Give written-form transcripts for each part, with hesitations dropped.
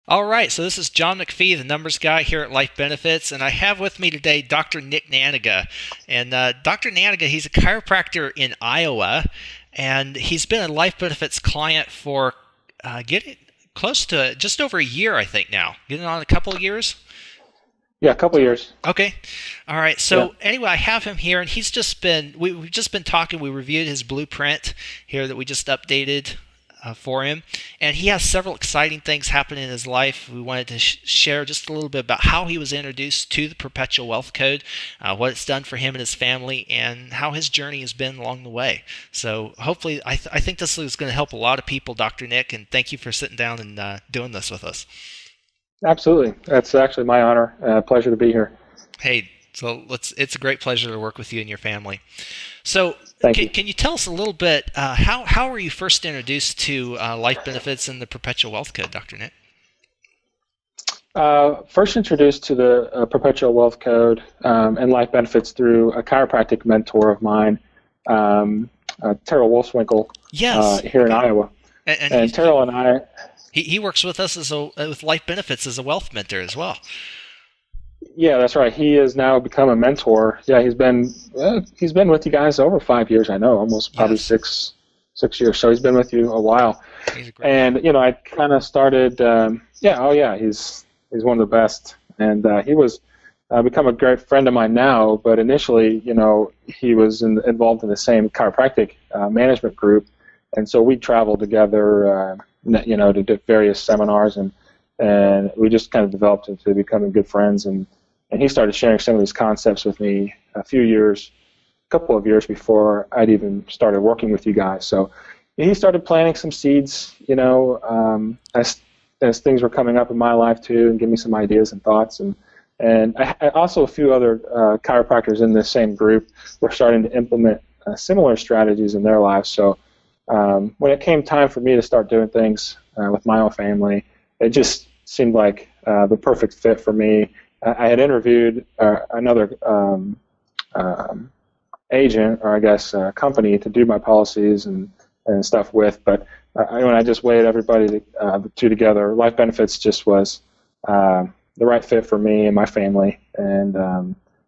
All right, so this is John McFie, the numbers guy here at Life Benefits, and I have with me today Dr. Nick Nanninga. And Dr. Nanninga, he's a chiropractor in Iowa, and he's been a Life Benefits client for getting close to just over a year, I think now. Getting on a couple of years? Yeah, a couple years. Okay. All right. Yeah. So anyway, I have him here, and we've just been talking. We reviewed his blueprint here that we just updated for him, and he has several exciting things happening in his life. We wanted to share just a little bit about how he was introduced to the Perpetual Wealth Code, what it's done for him and his family, and how his journey has been along the way. So hopefully, I think this is going to help a lot of people, Dr. Nick, and thank you for sitting down and doing this with us. Absolutely. That's actually my honor. Pleasure to be here. Hey, it's a great pleasure to work with you and your family. So, Thank can, you. can you tell us a little bit how were you first introduced to life benefits and the Perpetual Wealth Code, Dr. Nick? First introduced to the Perpetual Wealth Code and life benefits through a chiropractic mentor of mine, Terrell Wolfswinkle, Yes. here in Okay. Iowa. And And Terrell and I, he works with us with life benefits as a wealth mentor as well. yeah, that's right. He has now become a mentor. Yeah, he's been with you guys over 5 years. I know, almost probably Yes. six years. So he's been with you a while. He's a great guy. And I kind of started. Yeah, oh yeah, he's one of the best. And he was become a great friend of mine now. But initially, he was involved in the same chiropractic management group, and so we traveled together. To do various seminars, and we just kind of developed into becoming good friends. And he started sharing some of these concepts with me a couple of years before I'd even started working with you guys. So he started planting some seeds, as things were coming up in my life too, and give me some ideas and thoughts. And I also a few other chiropractors in this same group were starting to implement similar strategies in their lives. So when it came time for me to start doing things with my own family, it just seemed like the perfect fit for me. I had interviewed another agent, or I guess company, to do my policies and stuff with, but when I just weighed the two together, Life Benefits just was the right fit for me and my family. And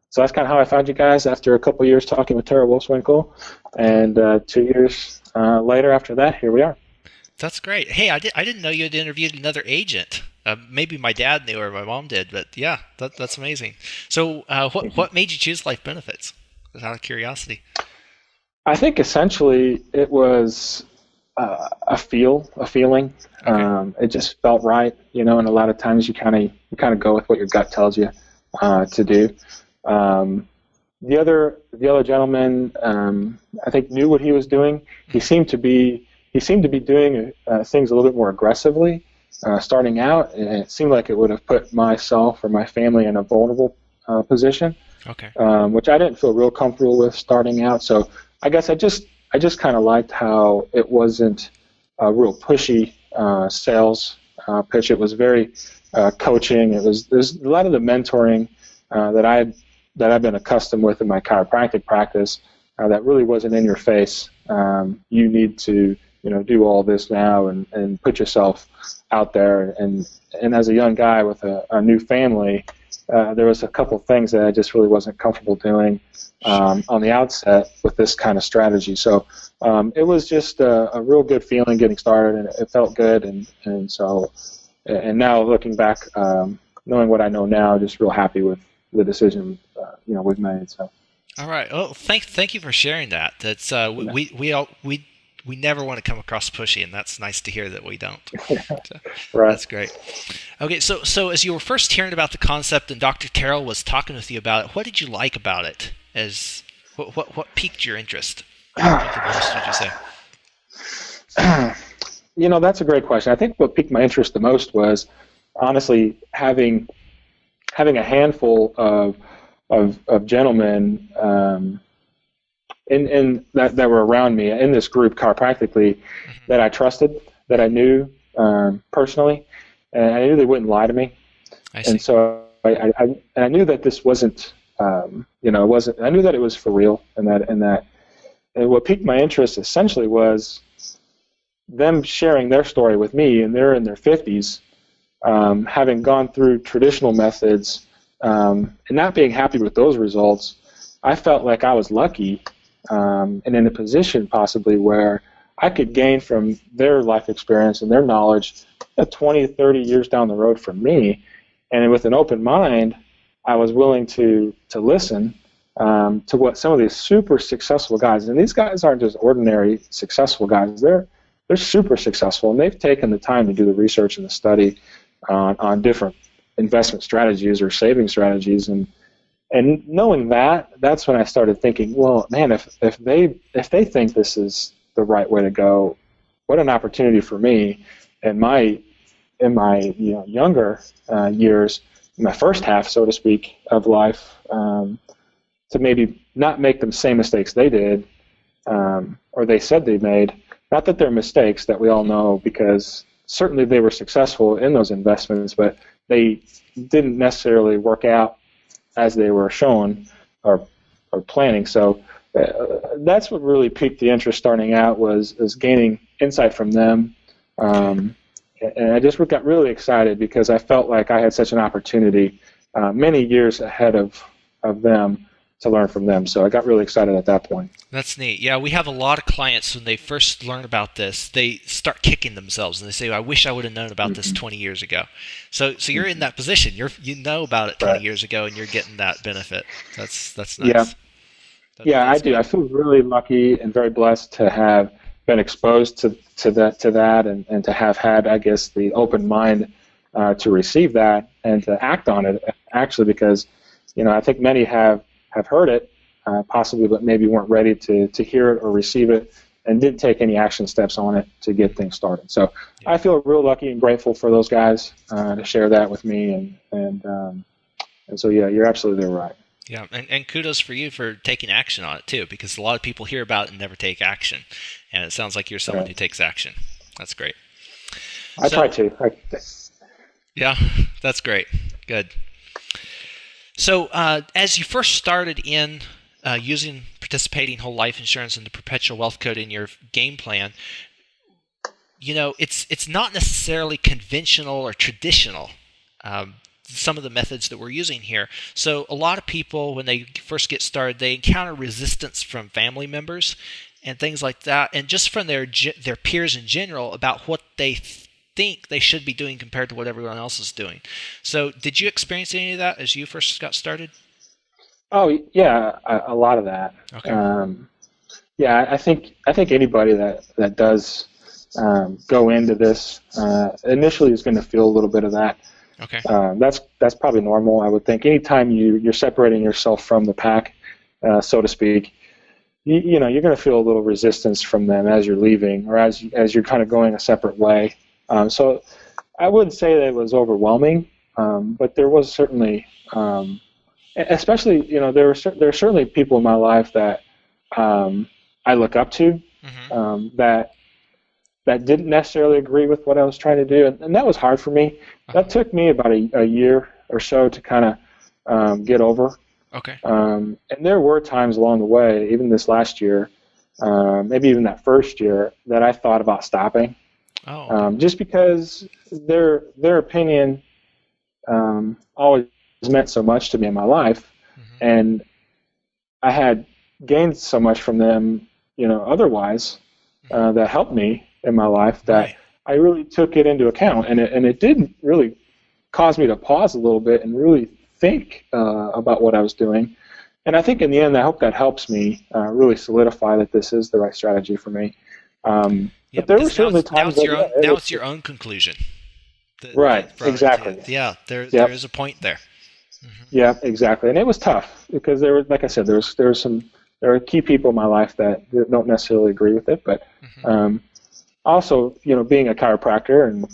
so that's kind of how I found you guys after a couple of years talking with Tara Wolfswinkle, and 2 years later after that, here we are. That's great. Hey, I didn't know you had interviewed another agent. Maybe my dad knew or my mom did, but yeah, that's amazing. So, what made you choose life benefits? Just out of curiosity. I think essentially it was a feeling. Okay. It just felt right, and a lot of times you kind of go with what your gut tells you to do. Um, the other gentleman, I think, knew what he was doing. He seemed to be doing things a little bit more aggressively, starting out, and it seemed like it would have put myself or my family in a vulnerable position, Okay. which I didn't feel real comfortable with starting out. So I guess I just kind of liked how it wasn't a real pushy sales pitch. It was very coaching. There's a lot of the mentoring that I've been accustomed with in my chiropractic practice that really wasn't in your face. You need to do all this now and put yourself out there. And as a young guy with a new family, there was a couple things that I just really wasn't comfortable doing Sure. on the outset with this kind of strategy. So it was just a real good feeling getting started, and it felt good. And now looking back, knowing what I know now, just real happy with the decision we've made. So. All right. Well, thank you for sharing that. That's we never want to come across pushy, and that's nice to hear that we don't. So, Right. that's great. Okay, so as you were first hearing about the concept and Dr. Terrell was talking with you about it, what did you like about it? As what piqued your interest? The most, would you say? That's a great question. I think what piqued my interest the most was honestly having a handful of gentlemen that were around me in this group chiropractically Hmm. that I trusted, that I knew personally, and I knew they wouldn't lie to me. I And see. so I knew that this wasn't, it wasn't. I knew that it was for real, and what piqued my interest essentially was them sharing their story with me, and they're in their 50s, having gone through traditional methods and not being happy with those results, I felt like I was lucky and in a position possibly where I could gain from their life experience and their knowledge 20, 30 years down the road from me. And with an open mind, I was willing to listen to what some of these super successful guys, and these guys aren't just ordinary successful guys, they're super successful, and they've taken the time to do the research and the study on different investment strategies or saving strategies. And knowing that, that's when I started thinking, well, man, if they think this is the right way to go, what an opportunity for me in my younger years, in my first half, so to speak, of life, to maybe not make the same mistakes they did, or they said they made. Not that they're mistakes that we all know, because certainly they were successful in those investments, but they didn't necessarily work out as they were shown or planning. So that's what really piqued the interest starting out, was gaining insight from them. And I just got really excited because I felt like I had such an opportunity many years ahead of them to learn from them. So I got really excited at that point. That's neat. Yeah, we have a lot of clients when they first learn about this, they start kicking themselves and they say, I wish I would have known about this 20 years ago. So you're in that position. You know about it 20 years ago and you're getting that benefit. That's nice. Yeah, I do. Good. I feel really lucky and very blessed to have been exposed to that and to have had, I guess, the open mind to receive that and to act on it, actually, because, I think many have heard it, possibly, but maybe weren't ready to hear it or receive it and didn't take any action steps on it to get things started. So I feel real lucky and grateful for those guys to share that with me. And so, yeah, you're absolutely right. Yeah, and kudos for you for taking action on it, too, because a lot of people hear about it and never take action. And it sounds like you're someone who takes action. That's great. I try to. Yeah, that's great. Good. So as you first started in using participating whole life insurance and the Perpetual Wealth Code in your game plan, it's not necessarily conventional or traditional, some of the methods that we're using here. So a lot of people, when they first get started, they encounter resistance from family members and things like that, and just from their peers in general about what they think they should be doing compared to what everyone else is doing. So did you experience any of that as you first got started? Oh, yeah, a lot of that. Okay. I think anybody that does go into this initially is going to feel a little bit of that. Okay. That's probably normal, I would think. Anytime you're separating yourself from the pack, so to speak, you're going to feel a little resistance from them as you're leaving, or as you're kind of going a separate way. So I wouldn't say that it was overwhelming, but there was certainly, especially, there are certainly people in my life that I look up to, that didn't necessarily agree with what I was trying to do, and that was hard for me. That took me about a year or so to kind of get over. Okay. And there were times along the way, even this last year, maybe even that first year, that I thought about stopping. Oh. Okay. Just because their opinion always meant so much to me in my life, and I had gained so much from them, otherwise, that helped me in my life, that I really took it into account, and it did really cause me to pause a little bit and really think about what I was doing. And I think in the end, I hope that helps me really solidify that this is the right strategy for me. But there were certainly times now it's your own conclusion. Right, exactly. Yeah, there is a point there. Yeah, exactly. And it was tough because there was, like I said, there are key people in my life that don't necessarily agree with it, but also, being a chiropractor, and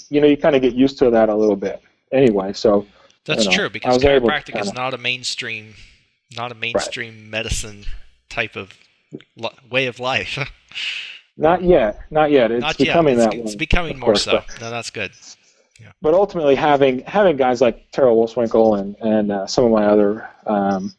you kind of get used to that a little bit anyway. So that's true, because chiropractic is not a mainstream medicine type of way of life. Not yet. It's becoming that. It's becoming more so. No, that's good. Yeah. But ultimately, having guys like Terrell Wolfswinkel and some of my other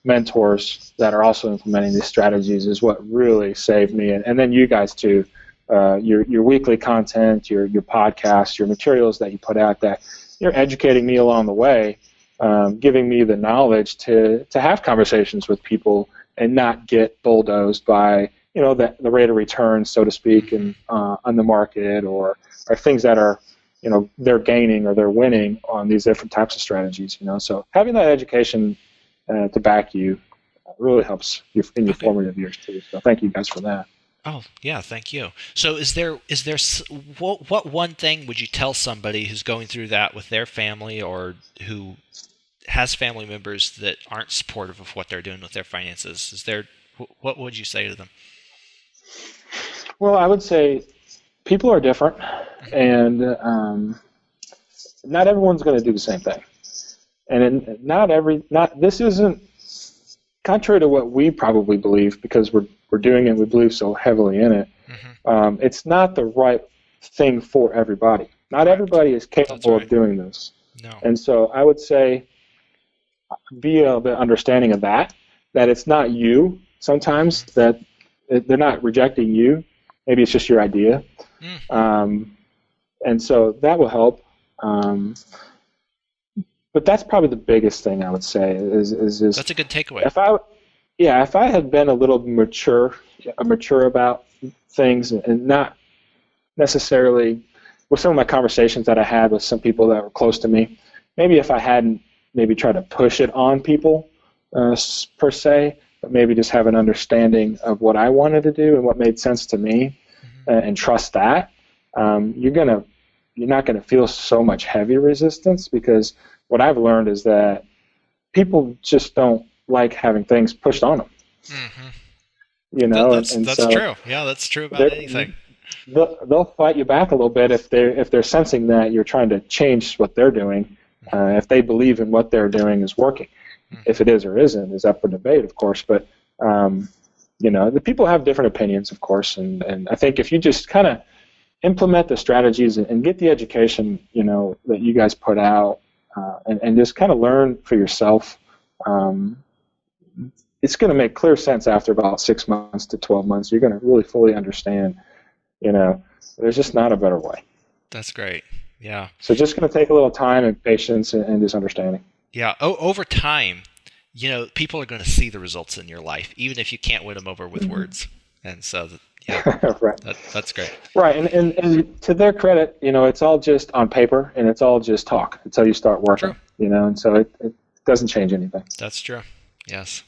mentors that are also implementing these strategies is what really saved me, and then you guys too, your weekly content, your podcasts, your materials that you put out, that you're educating me along the way, giving me the knowledge to have conversations with people and not get bulldozed by the rate of return, so to speak, and on the market or things that are they're gaining or they're winning on these different types of strategies. So having that education to back you really helps you in your formative years too. So thank you guys for that. Oh, yeah, thank you. So is there what one thing would you tell somebody who's going through that with their family or who has family members that aren't supportive of what they're doing with their finances? What would you say to them? Well, I would say people are different, and not everyone's going to do the same thing. And this isn't contrary to what we probably believe, because we're doing it, we believe so heavily in it. Mm-hmm. It's not the right thing for everybody. Not everybody is capable of doing this. No. And so I would say be a bit understanding of that it's not you sometimes, that they're not rejecting you. Maybe it's just your idea. And so that will help. But that's probably the biggest thing I would say is that's a good takeaway. If I had been a little mature about things and not necessarily with some of my conversations that I had with some people that were close to me, maybe if I hadn't maybe tried to push it on people per se, but maybe just have an understanding of what I wanted to do and what made sense to me, and trust that, you're not gonna feel so much heavy resistance, because what I've learned is that people just don't like having things pushed on them. Mm-hmm. That's true. Yeah, that's true about anything. They'll fight you back a little bit if they're sensing that you're trying to change what they're doing. If they believe in what they're doing is working. If it is or isn't is up for debate, of course. But the people have different opinions, of course, and I think if you just kind of implement the strategies and get the education, that you guys put out, and just kind of learn for yourself, it's going to make clear sense after about 6 months to 12 months. You're going to really fully understand, there's just not a better way. That's great. Yeah. So just going to take a little time and patience and just understanding. Yeah. Over time, people are going to see the results in your life, even if you can't win them over with words. And so, right. That's great. Right. And to their credit, it's all just on paper and it's all just talk until you start working, and so it doesn't change anything. That's true. Yes.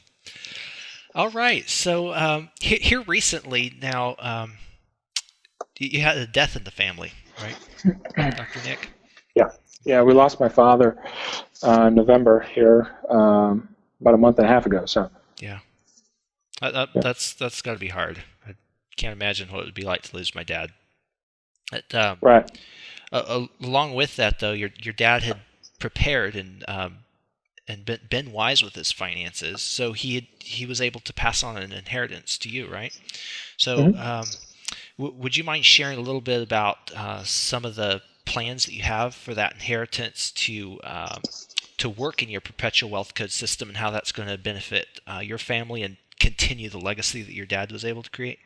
All right. So here recently now, you had a death in the family, right, Dr. Nick? Yeah. We lost my father in November here, about a month and a half ago. So yeah, that's got to be hard. I can't imagine what it would be like to lose my dad. Right. Along with that, though, your dad had prepared and been wise with his finances, so he was able to pass on an inheritance to you, right? So, would you mind sharing a little bit about some of the plans that you have for that inheritance to work in your Perpetual Wealth Code system, and how that's going to benefit your family and continue the legacy that your dad was able to create?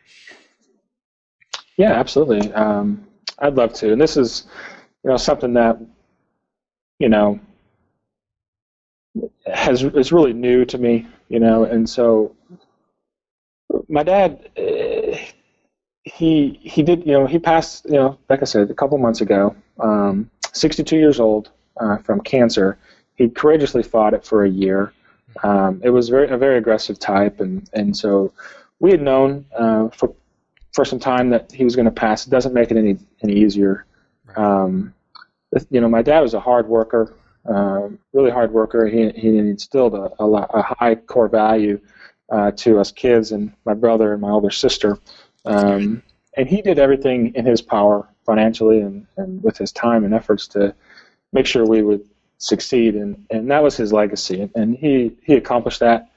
Yeah, absolutely. I'd love to. And this is, something that, is really new to me, and so my dad, he did, he passed, like I said, a couple months ago, 62 years old, from cancer. He courageously fought it for a year. It was a very aggressive type, and so we had known for some time that he was going to pass. It doesn't make it any easier. My dad was a hard worker, really hard worker. He instilled a high core value to us kids and my brother and my older sister. And he did everything in his power financially and with his time and efforts to make sure we would succeed, and that was his legacy. And he accomplished that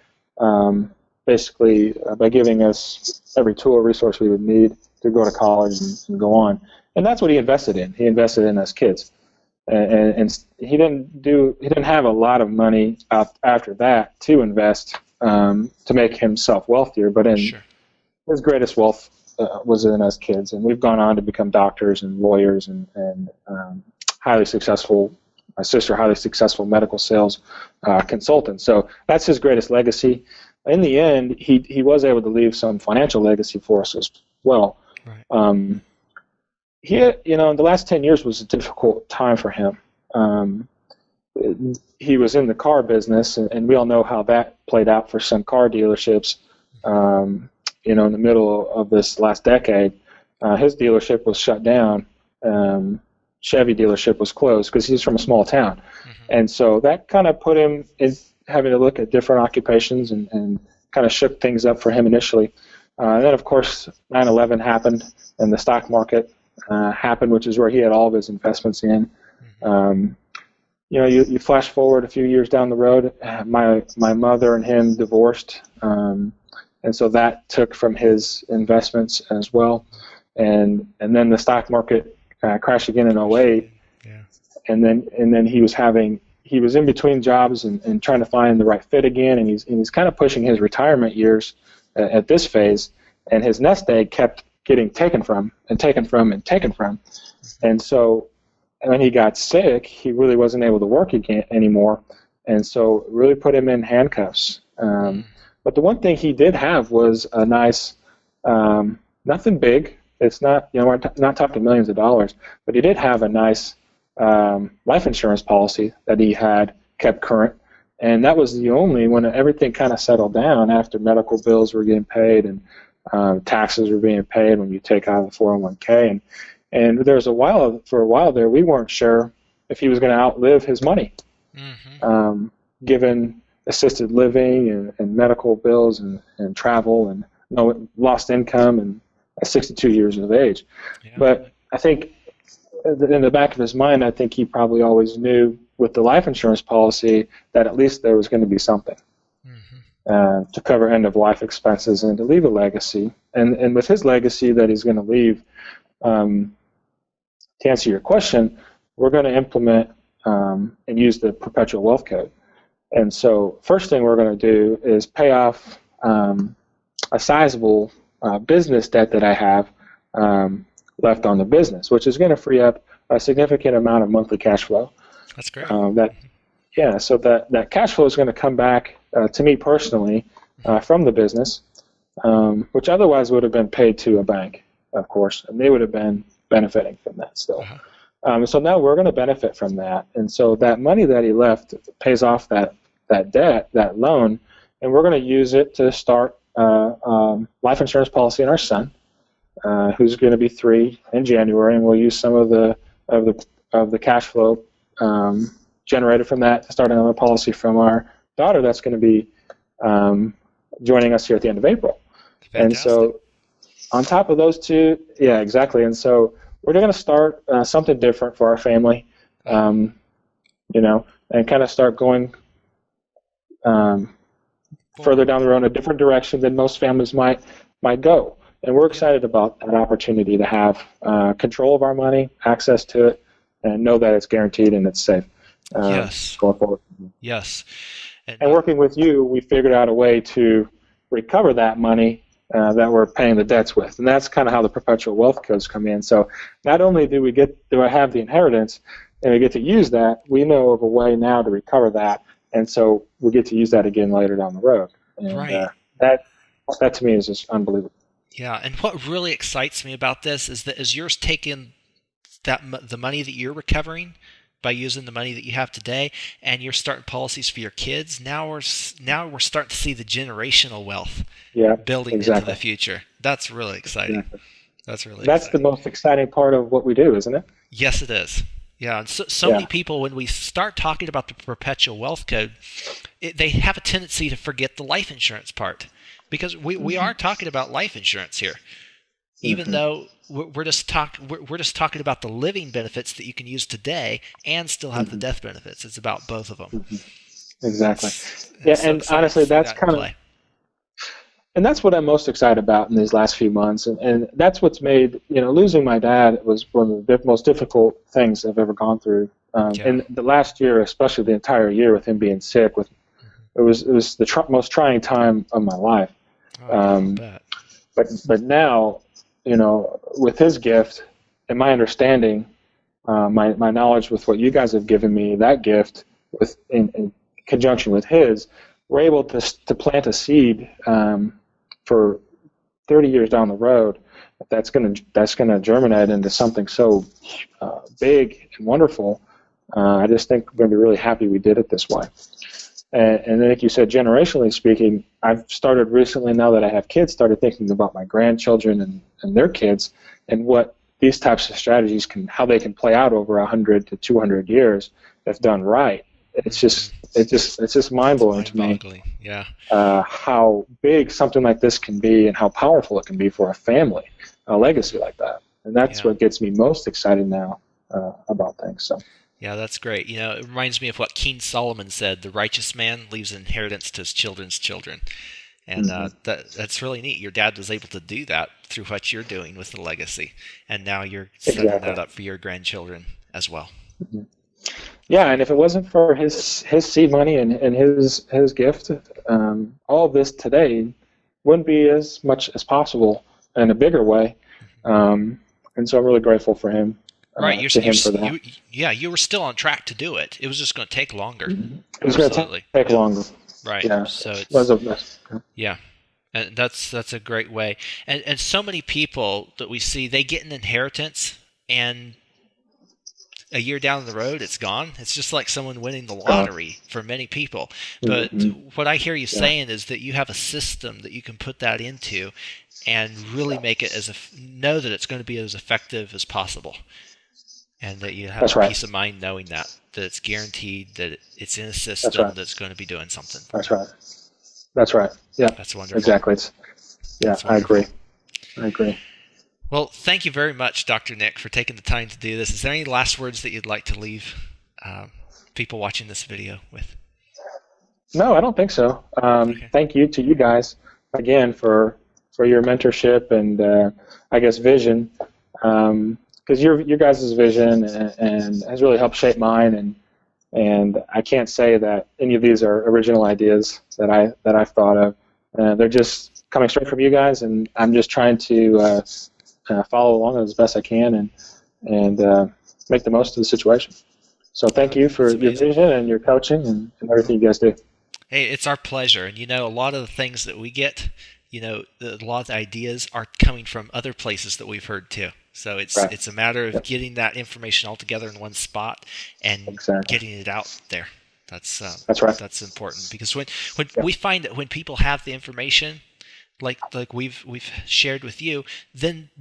basically by giving us every tool or resource we would need to go to college and go on. And that's what he invested in. He invested in us kids. And he didn't have a lot of money after that to invest to make himself wealthier, but in his greatest wealth was in as kids, and we've gone on to become doctors and lawyers and highly successful. My sister, highly successful medical sales consultant. So that's his greatest legacy. In the end, he was able to leave some financial legacy for us as well. Right. The last 10 years was a difficult time for him. He was in the car business, and we all know how that played out for some car dealerships. In the middle of this last decade, his dealership was shut down. Chevy dealership was closed because he's from a small town. Mm-hmm. And so that kind of put him in having to look at different occupations and kind of shook things up for him initially. And then, of course, 9/11 happened and the stock market happened, which is where he had all of his investments in. Mm-hmm. You flash forward a few years down the road, my mother and him divorced, and so that took from his investments as well. And then the stock market crashed again in 2008, yeah. and then he was in between jobs and trying to find the right fit again, and he's kind of pushing his retirement years at this phase, and his nest egg kept getting taken from, and so when he got sick, he really wasn't able to work again anymore, and so it really put him in handcuffs. But the one thing he did have was a nice, nothing big. It's not, we're not talking millions of dollars, but he did have a nice life insurance policy that he had kept current, and that was the only, when everything kind of settled down after medical bills were getting paid and taxes were being paid when you take out the 401k, and there was for a while there, we weren't sure if he was going to outlive his money, mm-hmm. Given assisted living and medical bills and travel and lost income and at 62 years of age. Yeah. But I think in the back of his mind, I think he probably always knew with the life insurance policy that at least there was going to be something mm-hmm. To cover end-of-life expenses and to leave a legacy. And with his legacy that he's going to leave, to answer your question, we're going to implement and use the Perpetual Wealth Code. And so first thing we're going to do is pay off a sizable business debt that I have left on the business, which is going to free up a significant amount of monthly cash flow. That's great. So that cash flow is going to come back to me personally from the business, which otherwise would have been paid to a bank, of course, and they would have been benefiting from that still. Uh-huh. So now we're going to benefit from that, and so that money that he left pays off that debt, that loan, and we're going to use it to start life insurance policy on our son, who's going to be 3 in January, and we'll use some of the cash flow generated from that to start another policy from our daughter that's going to be joining us here at the end of April. Fantastic. And so on top of those two, yeah, exactly. And so we're going to start something different for our family, and kind of start going further down the road in a different direction than most families might go. And we're excited about that opportunity to have control of our money, access to it, and know that it's guaranteed and it's safe yes. going forward. Yes. And working with you, we figured out a way to recover that money that we're paying the debts with. And that's kind of how the Perpetual Wealth Codes come in. So not only do I have the inheritance and we get to use that, we know of a way now to recover that. And so we get to use that again later down the road. And, right. That to me is just unbelievable. Yeah, and what really excites me about this is that as you're taking the money that you're recovering by using the money that you have today, and you're starting policies for your kids, now we're starting to see the generational wealth building into the future. That's really exciting. Exactly. That's really That's exciting. The most exciting part of what we do, isn't it? Yes, it is. Yeah, and so many people, when we start talking about the Perpetual Wealth Code, they have a tendency to forget the life insurance part, because we are talking about life insurance here, even though we're just talking about the living benefits that you can use today and still have the death benefits. It's about both of them. Exactly. And honestly, that's kind of, and that's what I'm most excited about in these last few months, and that's what's made, losing my dad was one of the most difficult things I've ever gone through. And the last year, especially the entire year with him being sick, it was the most trying time of my life. But now, with his gift and my understanding, my knowledge with what you guys have given me, that gift in conjunction with his, we're able to plant a seed for 30 years down the road that's gonna germinate into something so big and wonderful. I just think we're gonna be really happy we did it this way. And then, like you said, generationally speaking, I've started recently, now that I have kids, started thinking about my grandchildren and their kids, and what these types of strategies how they can play out over 100 to 200 years if done right. It's just mind blowing to me. Yeah. How big something like this can be, and how powerful it can be for a family, a legacy like that. And that's what gets me most excited now about things. So. Yeah, that's great. It reminds me of what King Solomon said: "The righteous man leaves an inheritance to his children's children," and that's really neat. Your dad was able to do that through what you're doing with the legacy, and now you're setting that up for your grandchildren as well. Mm-hmm. Yeah, and if it wasn't for his seed money and his gift, all of this today wouldn't be as much as possible in a bigger way. And so I'm really grateful for him. Right, you were still on track to do it. It was just going to take longer. Mm-hmm. It was going to take longer. Right. Yeah. So yeah, and that's a great way. And so many people that we see, they get an inheritance, and a year down the road, it's gone. It's just like someone winning the lottery for many people. But what I hear you saying is that you have a system that you can put that into, and really make it know that it's going to be as effective as possible. And that you have peace of mind knowing that it's guaranteed, that it's in a system that's going to be doing something. That's right. Yeah. That's wonderful. Exactly. I agree. Well, thank you very much, Dr. Nick, for taking the time to do this. Is there any last words that you'd like to leave people watching this video with? No, I don't think so. Thank you to you guys again for your mentorship and I guess vision. Because your guys' vision and has really helped shape mine, and I can't say that any of these are original ideas that I've thought of. They're just coming straight from you guys, and I'm just trying to follow along as best I can and make the most of the situation. So thank you for your vision and your coaching and everything you guys do. Hey, it's our pleasure. And a lot of the things that we get, a lot of the ideas are coming from other places that we've heard too. So it's a matter of getting that information all together in one spot and getting it out there. That's right. That's important, because when we find that when people have the information, like we've shared with you, then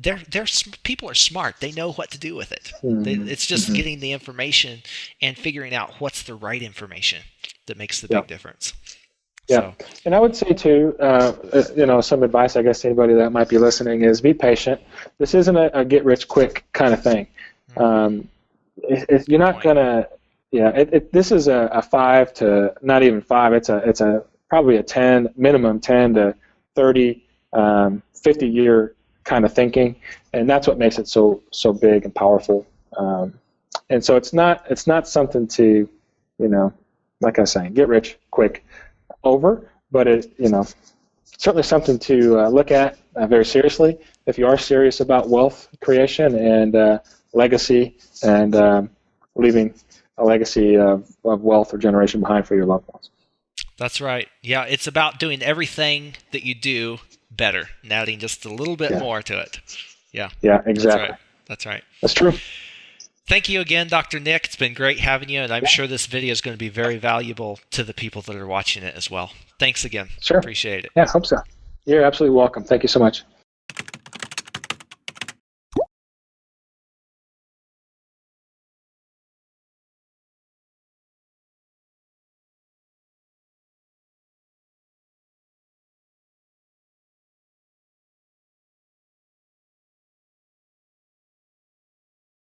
people are smart. They know what to do with it. It's just getting the information and figuring out what's the right information that makes the big difference. Yeah, and I would say too, some advice I guess to anybody that might be listening is be patient. This isn't a get rich quick kind of thing. You're not gonna. This is a 5 to not even 5. It's a probably a minimum 10 to 30, 50 year kind of thinking, and that's what makes it so big and powerful. And so it's not something to, like I was saying, get rich quick over, but certainly something to look at very seriously if you are serious about wealth creation and legacy and leaving a legacy of wealth or generation behind for your loved ones. That's right. Yeah, it's about doing everything that you do better and adding just a little bit more to it. Yeah. Yeah, exactly. That's right. That's true. Thank you again, Dr. Nick. It's been great having you, and I'm sure this video is going to be very valuable to the people that are watching it as well. Thanks again. Sure. Appreciate it. Yeah, I hope so. You're absolutely welcome. Thank you so much.